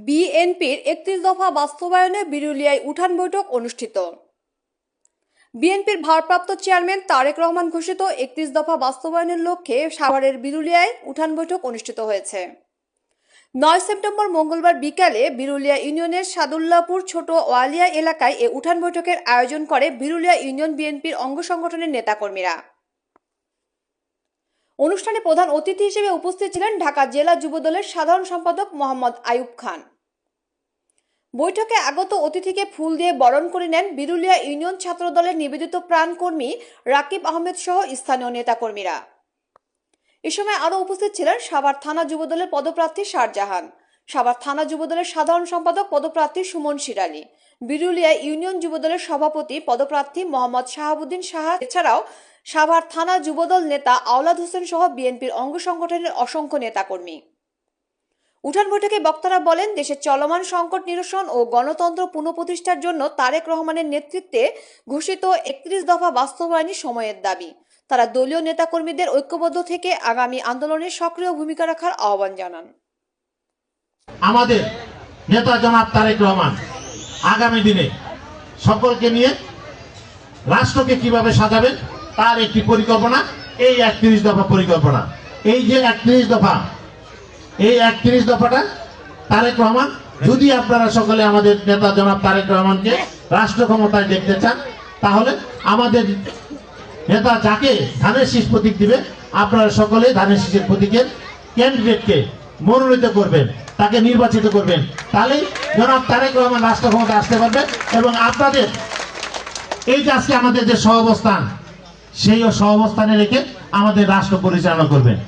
বিএনপির ৩১ দফা বাস্তবায়নে বিরুলিয়ায় উঠান বৈঠক অনুষ্ঠিত। বিএনপির ভারপ্রাপ্ত চেয়ারম্যান তারেক রহমান ঘোষিত ৩১ দফা বাস্তবায়নের লক্ষ্যে সাভারের বিরুলিয়ায় উঠান বৈঠক অনুষ্ঠিত হয়েছে। ৯ সেপ্টেম্বর মঙ্গলবার বিকালে বিরুলিয়া ইউনিয়নের সাদুল্লাপুর ছোট ওয়ালিয়া এলাকায় এ উঠান বৈঠকের আয়োজন করে বিরুলিয়া ইউনিয়ন বিএনপির অঙ্গ সংগঠনের নেতাকর্মীরা। অনুষ্ঠানে প্রধান অতিথি হিসেবে উপস্থিত ছিলেন ঢাকা জেলা যুবদলের সাধারণ সম্পাদক মোহাম্মদ আইয়ুব খান। বৈঠকে আগত অতিথিকে ফুল দিয়ে বরণ করে নেন বিরুলিয়া ইউনিয়ন ছাত্র দলের নিবেদিত প্রাণকর্মী রাকিব আহমেদ সহ স্থানীয় নেতাকর্মীরা। এ সময় আরও উপস্থিত ছিলেন সাভার থানা যুবদলের পদপ্রার্থী শাহজাহান, সাভার থানা যুবদলের সাধারণ সম্পাদক পদপ্রার্থী সুমন শিরালী, বিরুলিয়া ইউনিয়ন যুবদলের সভাপতি পদপ্রার্থী মোহাম্মদ শাহাবুদ্দিন সাহা, এছাড়াও সাভার থানা যুবদল নেতা আওলাদ হোসেন সহ বিএনপির অঙ্গ সংগঠনের অসংখ্য নেতাকর্মী। উঠান বৈঠকে বক্তারা বলেন, দেশের চলমান সংকট নিরসন ও গণতন্ত্র পুনঃপ্রতিষ্ঠার জন্য তারেক রহমানের নেতৃত্বে ঘোষিত ৩১ দফা বাস্তবায়নই সময়ের দাবি। তারা দলীয় নেতাকর্মীদের ঐক্যবদ্ধ থেকে আগামী আন্দোলনে সক্রিয় ভূমিকা রাখার আহ্বান জানান। আমাদের নেতা জনাব তারেক রহমান আগামী দিনে সকলকে নিয়ে রাষ্ট্রকে কিভাবে সাজাবেন তার একটি পরিকল্পনা, এই ৩১ দফা পরিকল্পনা। এই যে ৩১ দফা, এই ৩১ দফাটা তারেক রহমান, যদি আপনারা সকলে আমাদের নেতা জনাব তারেক রহমানকে রাষ্ট্র ক্ষমতায় দেখতে চান, তাহলে আমাদের নেতা যাকে ধানের শীষ প্রতীক দিবে, আপনারা সকলে ধানের শীষের প্রতীকের ক্যান্ডিডেটকে মনোনীত করবেন, তাকে নির্বাচিত করবেন। তাহলে জনাব তারেক রহমান রাষ্ট্র ক্ষমতা আসতে পারবে এবং আপনাদের এই যে আজকে আমাদের যে সহাবস্থান, সেই সহাবস্থানে রেখে আমাদের রাষ্ট্র পরিচালনা করবেন।